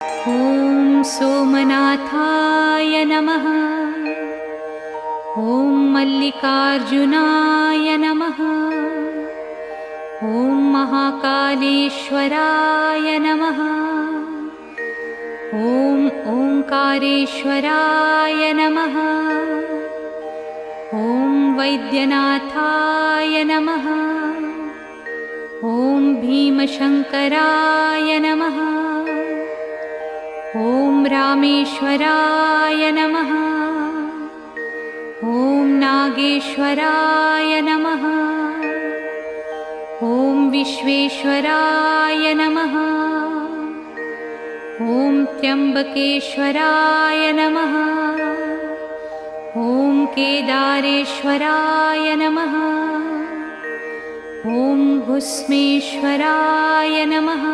ॐ सोमनाथाय नमः। ॐ मल्लिकार्जुनाय नमः। ॐ महाकालेश्वराय नमः। ॐ ओंकारेश्वराय नमः। ॐ वैद्यनाथाय नमः। ॐ भीमशङ्कराय नमः। ॐ रामेश्वराय नमः। ॐ नागेश्वराय नमः। ॐ विश्वेश्वराय नमः। ॐ त्र्यम्बकेश्वराय नमः। ॐ केदारेश्वराय नमः। ॐ भुस्मेश्वराय नमः।